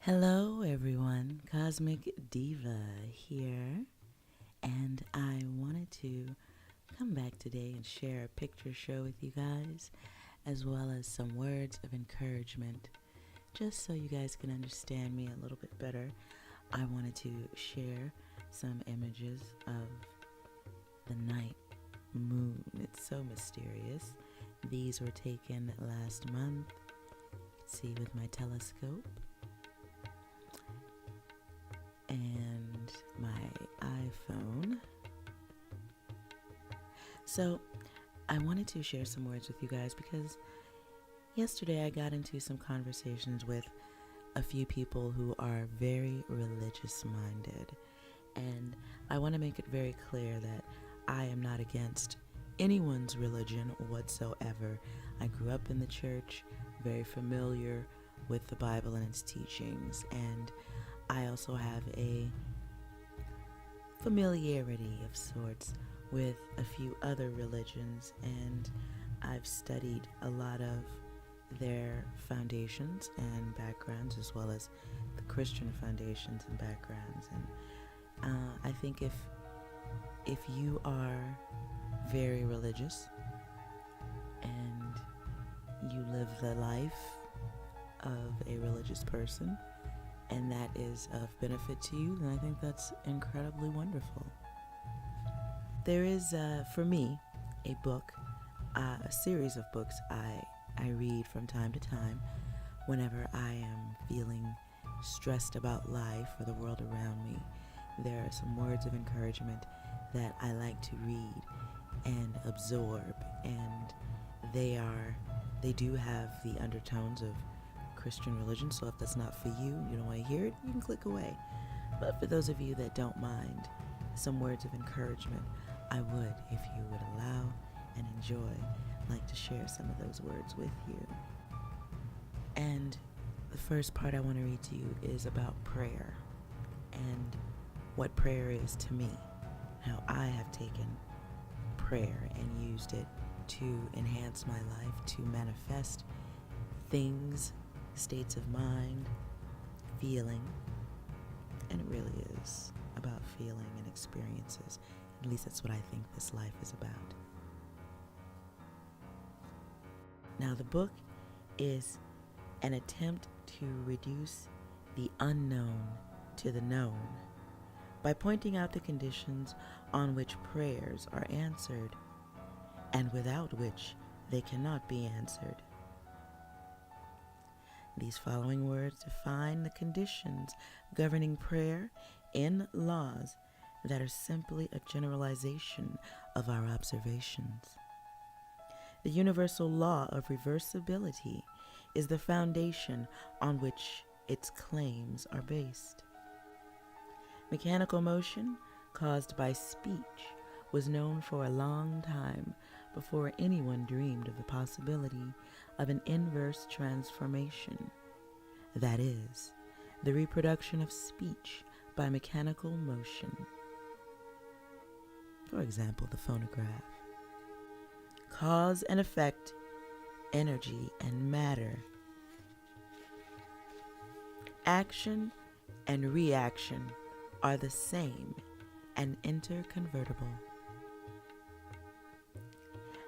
Hello, everyone. Cosmic Diva here, and I wanted to come back today and share a picture show with you guys, as well as some words of encouragement, just so you guys can understand me a little bit better. I wanted to share some images of the night moon. It's so mysterious. These were taken last month. You can see with my telescope and my iPhone. So I wanted to share some words with you guys because yesterday I got into some conversations with a few people who are very religious minded, and I want to make it very clear that I am not against anyone's religion whatsoever. I grew up in the church, very familiar with the Bible and its teachings, and I also have a familiarity of sorts with a few other religions, and I've studied a lot of their foundations and backgrounds, as well as the Christian foundations and backgrounds. And I think if you are very religious and you live the life of a religious person, and that is of benefit to you, then I think that's incredibly wonderful. There is, for me, a book, a series of books I read from time to time whenever I am feeling stressed about life or the world around me. There are some words of encouragement that I like to read and absorb, and they do have the undertones of Christian religion, so if that's not for you, you don't want to hear it, you can click away. But for those of you that don't mind some words of encouragement, I would, if you would allow and enjoy, like to share some of those words with you. And the first part I want to read to you is about prayer and what prayer is to me, how I have taken prayer and used it to enhance my life, to manifest things, states of mind, feeling, and it really is about feeling and experiences. At least that's what I think this life is about. Now, the book is an attempt to reduce the unknown to the known by pointing out the conditions on which prayers are answered and without which they cannot be answered. These following words define the conditions governing prayer in laws that are simply a generalization of our observations. The universal law of reversibility is the foundation on which its claims are based. Mechanical motion caused by speech was known for a long time before anyone dreamed of the possibility of an inverse transformation, that is, the reproduction of speech by mechanical motion. For example, the phonograph. Cause and effect, energy and matter. Action and reaction are the same and interconvertible.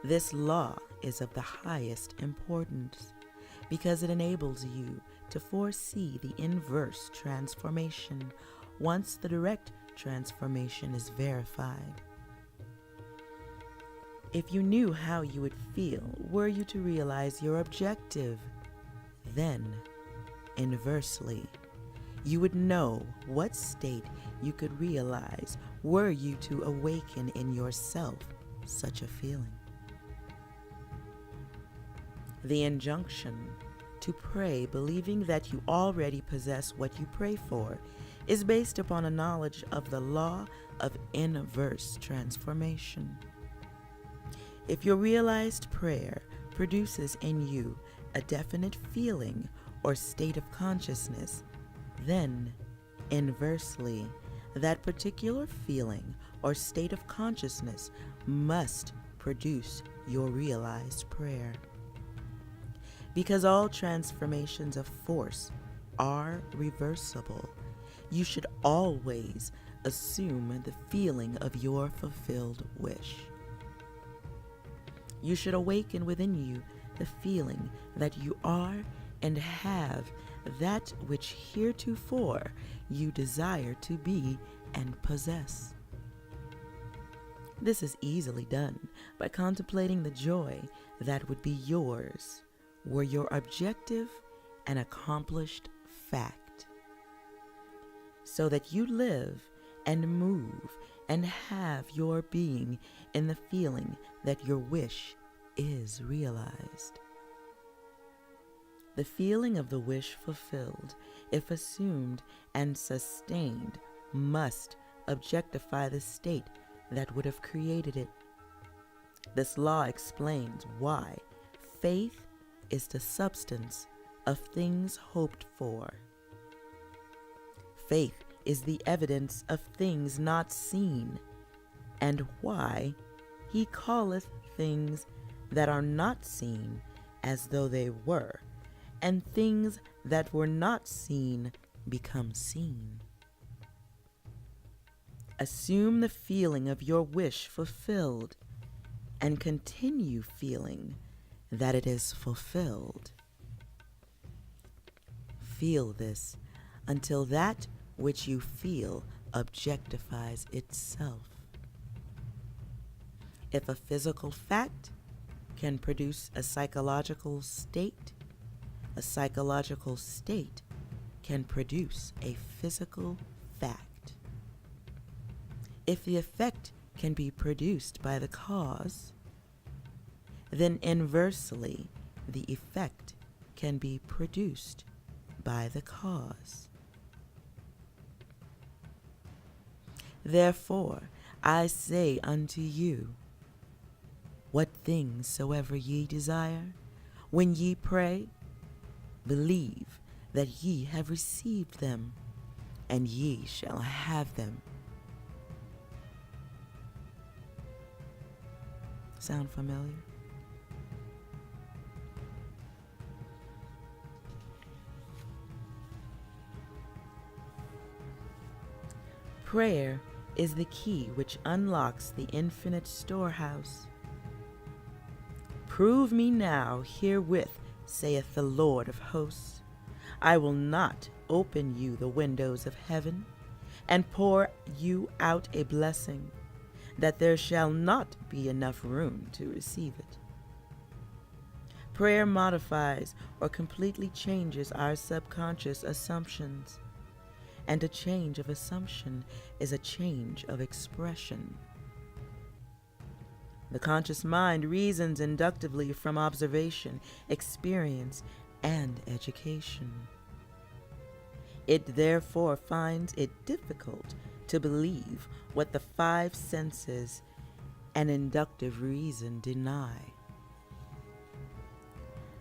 This law is of the highest importance because it enables you to foresee the inverse transformation once the direct transformation is verified. If you knew how you would feel were you to realize your objective, then, inversely, you would know what state you could realize were you to awaken in yourself such a feeling. The injunction to pray believing that you already possess what you pray for is based upon a knowledge of the law of inverse transformation. If your realized prayer produces in you a definite feeling or state of consciousness, then, inversely, that particular feeling or state of consciousness must produce your realized prayer. Because all transformations of force are reversible. You should always assume the feeling of your fulfilled wish. You should awaken within you the feeling that you are and have that which heretofore you desire to be and possess. This is easily done by contemplating the joy that would be yours were your objective an accomplished fact, so that you live and move and have your being in the feeling that your wish is realized. The feeling of the wish fulfilled, if assumed and sustained, must objectify the state that would have created it. This law explains why faith is the substance of things hoped for. Faith is the evidence of things not seen, and why he calleth things that are not seen as though they were, and things that were not seen become seen. Assume the feeling of your wish fulfilled, and continue feeling that it is fulfilled. Feel this until that which you feel objectifies itself. If a physical fact can produce a psychological state can produce a physical fact. If the effect can be produced by the cause, then inversely the effect can be produced by the cause. Therefore I say unto you, what things soever ye desire, when ye pray, believe that ye have received them, and ye shall have them. Sound familiar? Prayer is the key which unlocks the infinite storehouse. Prove me now herewith, saith the Lord of hosts. I will not open you the windows of heaven, and pour you out a blessing, that there shall not be enough room to receive it. Prayer modifies or completely changes our subconscious assumptions, and a change of assumption is a change of expression. The conscious mind reasons inductively from observation, experience, and education. It therefore finds it difficult to believe what the five senses and inductive reason deny.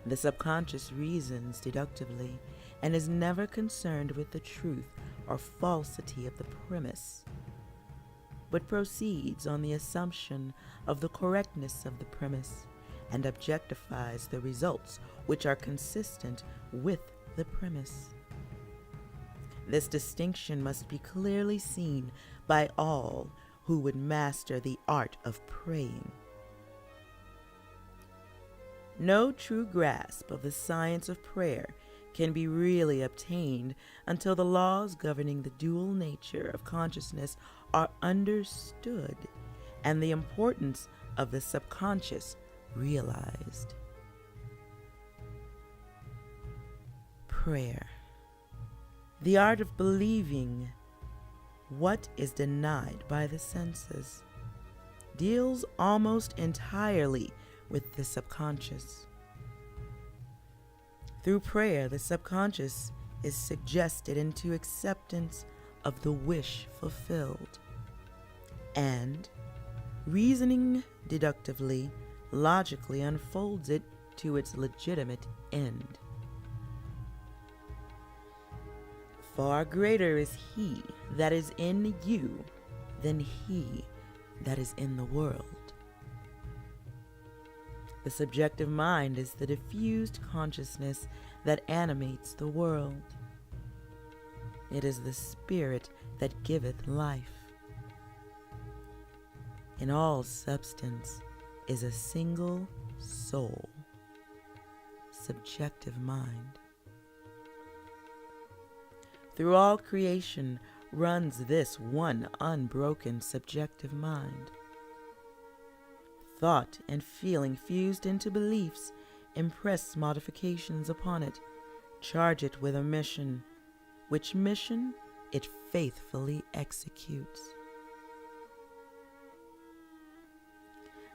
The subconscious reasons deductively and is never concerned with the truth or falsity of the premise, but proceeds on the assumption of the correctness of the premise and objectifies the results which are consistent with the premise. This distinction must be clearly seen by all who would master the art of praying. No true grasp of the science of prayer can be really obtained until the laws governing the dual nature of consciousness are understood and the importance of the subconscious realized. Prayer, the art of believing what is denied by the senses, deals almost entirely with the subconscious. Through prayer, the subconscious is suggested into acceptance of the wish fulfilled, and, reasoning deductively, logically unfolds it to its legitimate end. Far greater is he that is in you than he that is in the world. The subjective mind is the diffused consciousness that animates the world. It is the spirit that giveth life. In all substance is a single soul, subjective mind. Through all creation runs this one unbroken subjective mind. Thought and feeling fused into beliefs impress modifications upon it, charge it with a mission, which mission it faithfully executes.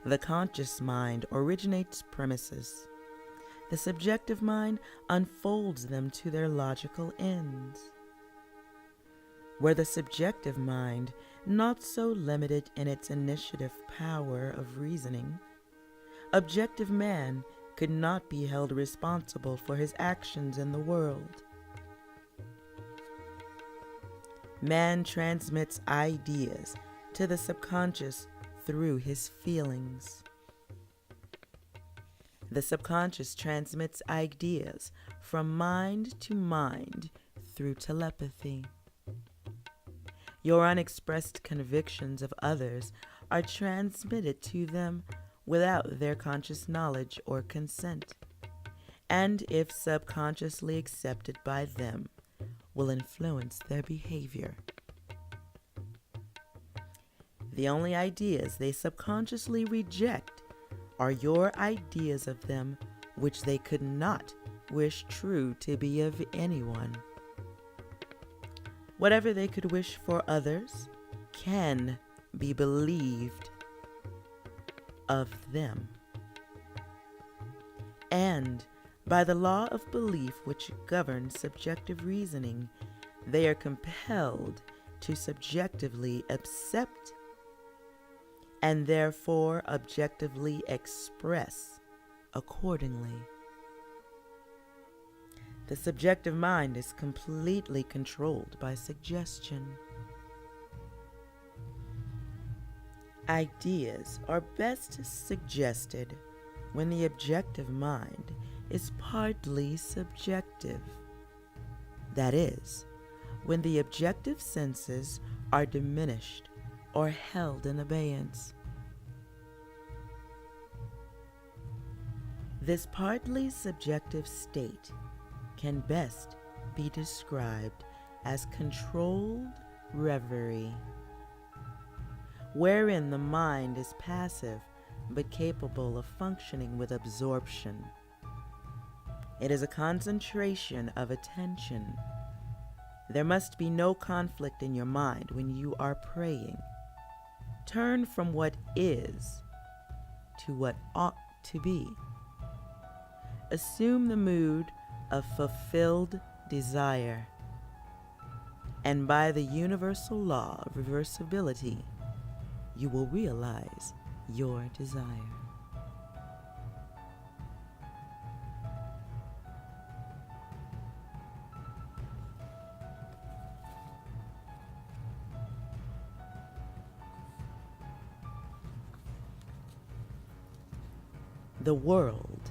The conscious mind originates premises. The subjective mind unfolds them to their logical ends. Were the subjective mind not so limited in its initiative power of reasoning, objective man could not be held responsible for his actions in the world. Man transmits ideas to the subconscious through his feelings. The subconscious transmits ideas from mind to mind through telepathy. Your unexpressed convictions of others are transmitted to them without their conscious knowledge or consent, and if subconsciously accepted by them, will influence their behavior. The only ideas they subconsciously reject are your ideas of them, which they could not wish true to be of anyone. Whatever they could wish for others can be believed of them. And by the law of belief which governs subjective reasoning, they are compelled to subjectively accept and therefore objectively express accordingly. The subjective mind is completely controlled by suggestion. Ideas are best suggested when the objective mind is partly subjective. That is, when the objective senses are diminished or held in abeyance. This partly subjective state can best be described as controlled reverie, wherein the mind is passive but capable of functioning with absorption. It is a concentration of attention. There must be no conflict in your mind when you are praying. Turn from what is to what ought to be. Assume the mood of fulfilled desire, and by the universal law of reversibility, you will realize your desire. The world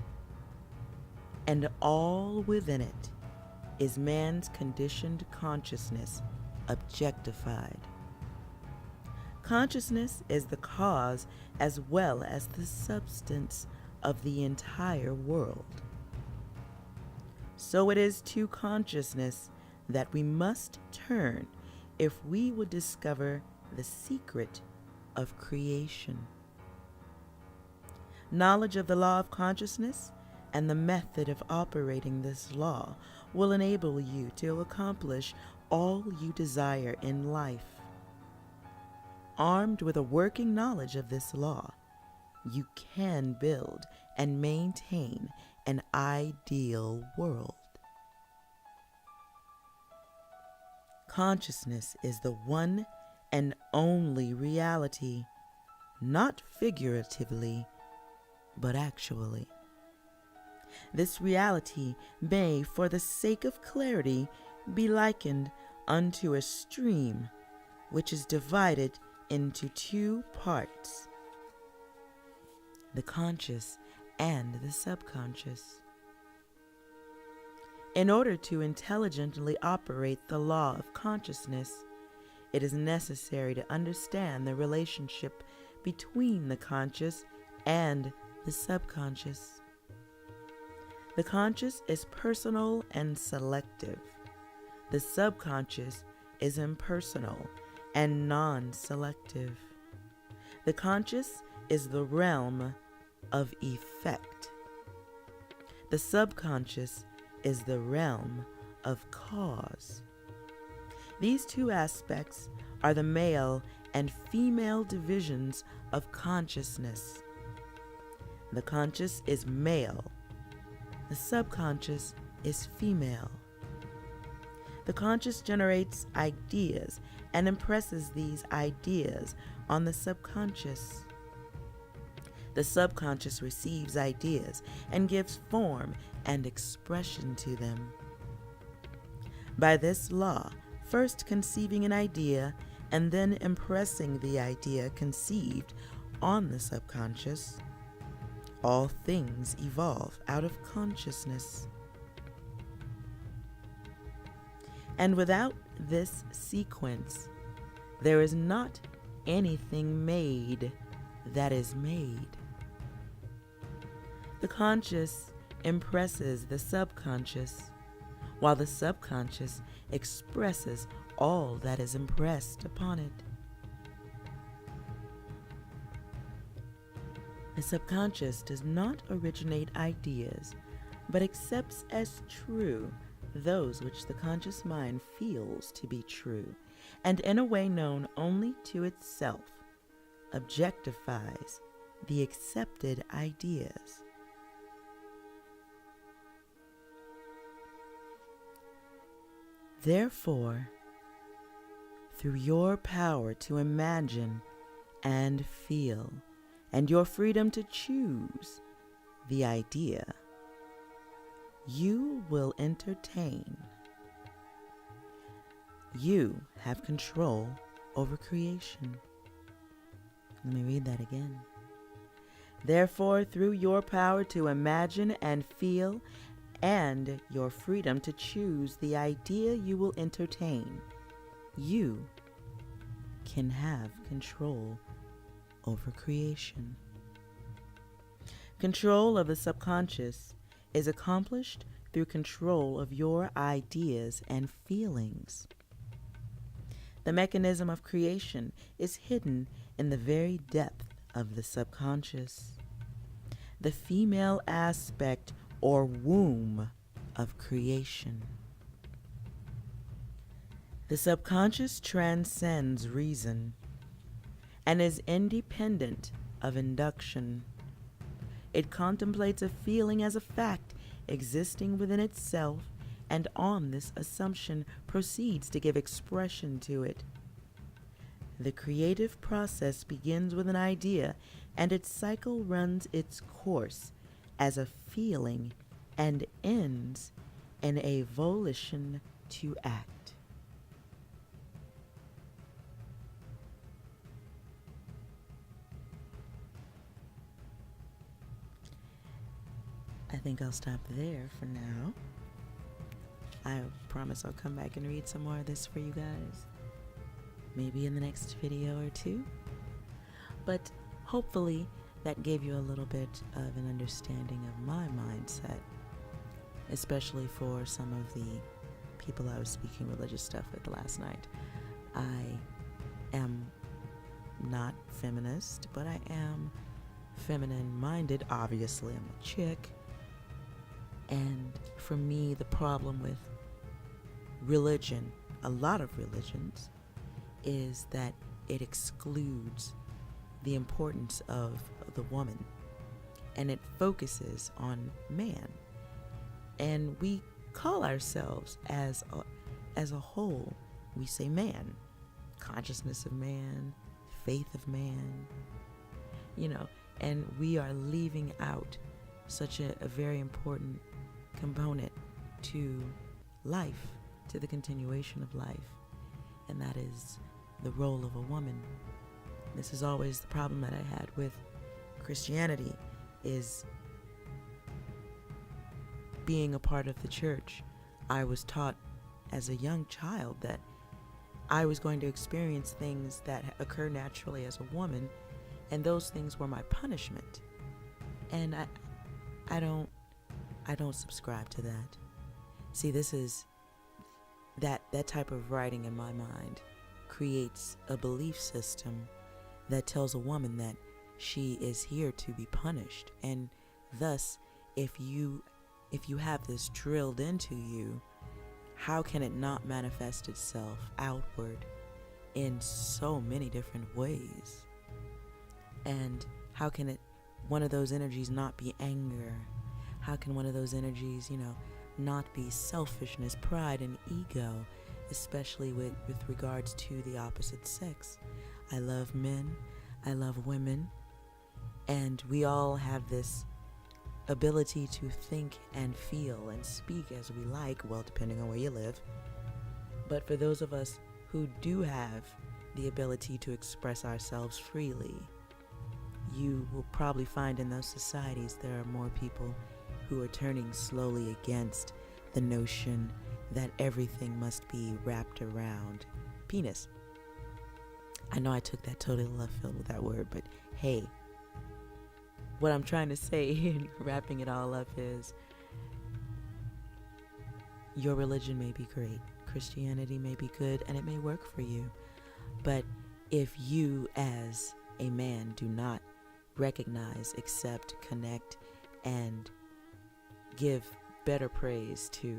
and all within it is man's conditioned consciousness objectified. Consciousness is the cause as well as the substance of the entire world. So it is to consciousness that we must turn if we would discover the secret of creation. Knowledge of the law of consciousness and the method of operating this law will enable you to accomplish all you desire in life. Armed with a working knowledge of this law, you can build and maintain an ideal world. Consciousness is the one and only reality, not figuratively, but actually. This reality may, for the sake of clarity, be likened unto a stream which is divided into two parts, the conscious and the subconscious. In order to intelligently operate the law of consciousness, it is necessary to understand the relationship between the conscious and the subconscious. The conscious is personal and selective. The subconscious is impersonal and non-selective. The conscious is the realm of effect. The subconscious is the realm of cause. These two aspects are the male and female divisions of consciousness. The conscious is male. The subconscious is female. The conscious generates ideas and impresses these ideas on the subconscious. The subconscious receives ideas and gives form and expression to them. By this law, first conceiving an idea and then impressing the idea conceived on the subconscious, all things evolve out of consciousness. And without this sequence, there is not anything made that is made. The conscious impresses the subconscious, while the subconscious expresses all that is impressed upon it. The subconscious does not originate ideas, but accepts as true those which the conscious mind feels to be true, and in a way known only to itself, objectifies the accepted ideas. Therefore, through your power to imagine and feel, and your freedom to choose the idea, you will entertain. You have control over creation. Let me read that again. Therefore, through your power to imagine and feel, and your freedom to choose the idea you will entertain, you can have control over creation. Control of the subconscious is accomplished through control of your ideas and feelings. The mechanism of creation is hidden in the very depth of the subconscious. The female aspect or womb of creation. The subconscious transcends reason and is independent of induction. It contemplates a feeling as a fact existing within itself, and on this assumption proceeds to give expression to it. The creative process begins with an idea, and its cycle runs its course as a feeling and ends in a volition to act. I think I'll stop there for now. I promise I'll come back and read some more of this for you guys. Maybe in the next video or two. But hopefully that gave you a little bit of an understanding of my mindset, especially for some of the people I was speaking religious stuff with last night. I am not feminist, but I am feminine-minded. Obviously, I'm a chick. And for me, the problem with religion, a lot of religions, is that it excludes the importance of the woman, and it focuses on man. And we call ourselves as a whole, we say man, consciousness of man, faith of man, and we are leaving out such a very important component to life, to the continuation of life, and that is the role of a woman. This is always the problem that I had with Christianity, is being a part of the church. I was taught as a young child that I was going to experience things that occur naturally as a woman, and those things were my punishment. And I don't subscribe to that. See, this is that type of writing in my mind creates a belief system that tells a woman that she is here to be punished. And thus, if you have this drilled into you, how can it not manifest itself outward in so many different ways? And how can one of those energies not be anger? How can one of those energies, not be selfishness, pride, and ego, especially with regards to the opposite sex? I love men, I love women, and we all have this ability to think and feel and speak as we like, well, depending on where you live. But for those of us who do have the ability to express ourselves freely, you will probably find in those societies there are more people who are turning slowly against the notion that everything must be wrapped around penis. I know I took that totally left field with that word, but hey, what I'm trying to say in wrapping it all up is your religion may be great, Christianity may be good, and it may work for you. But if you as a man do not recognize, accept, connect, and give better praise to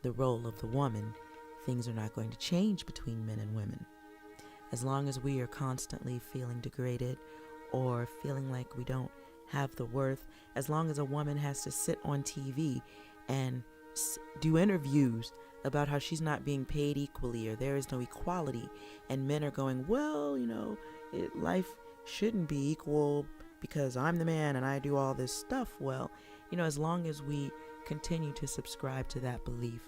the role of the woman, things are not going to change between men and women. As long as we are constantly feeling degraded or feeling like we don't have the worth, as long as a woman has to sit on TV and do interviews about how she's not being paid equally or there is no equality, and men are going, well, life shouldn't be equal because I'm the man and I do all this stuff. Well, as long as we continue to subscribe to that belief,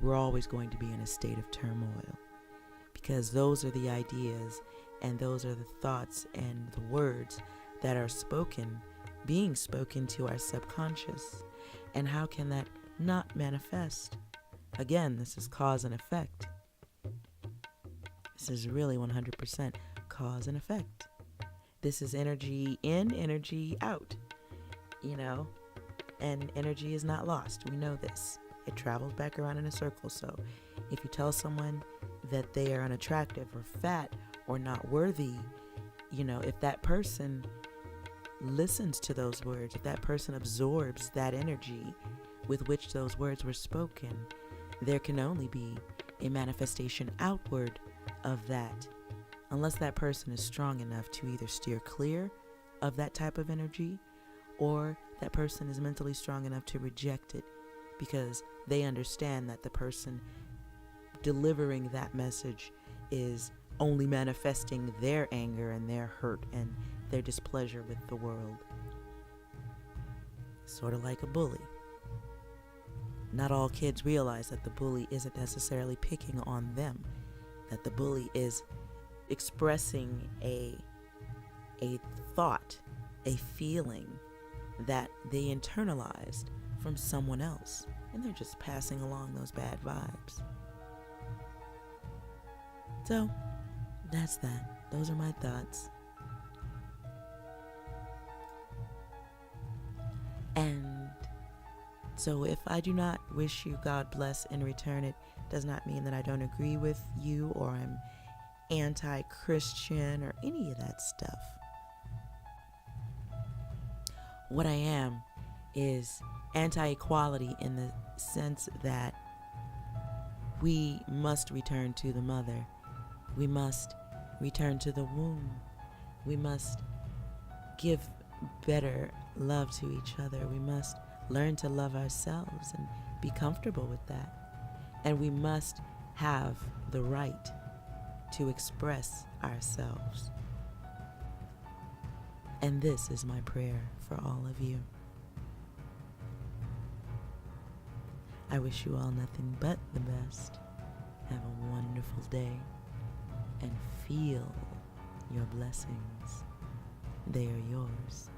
we're always going to be in a state of turmoil, because those are the ideas and those are the thoughts and the words that are being spoken to our subconscious. And how can that not manifest? Again, this is cause and effect. This is really 100% cause and effect. This is energy in, energy out, and energy is not lost. We know this. It travels back around in a circle. So if you tell someone that they are unattractive or fat or not worthy, if that person listens to those words, if that person absorbs that energy with which those words were spoken, there can only be a manifestation outward of that, unless that person is strong enough to either steer clear of that type of energy, or that person is mentally strong enough to reject it because they understand that the person delivering that message is only manifesting their anger and their hurt and their displeasure with the world. Sort of like a bully. Not all kids realize that the bully isn't necessarily picking on them, that the bully is expressing a thought, a feeling that they internalized from someone else, and they're just passing along those bad vibes. So, that's that. Those are my thoughts. And so if I do not wish you God bless in return, it does not mean that I don't agree with you or I'm anti-Christian or any of that stuff. What I am is anti-equality in the sense that we must return to the mother. We must return to the womb. We must give better love to each other. We must learn to love ourselves and be comfortable with that. And we must have the right to express ourselves. And this is my prayer for all of you. I wish you all nothing but the best. Have a wonderful day and feel your blessings. They are yours.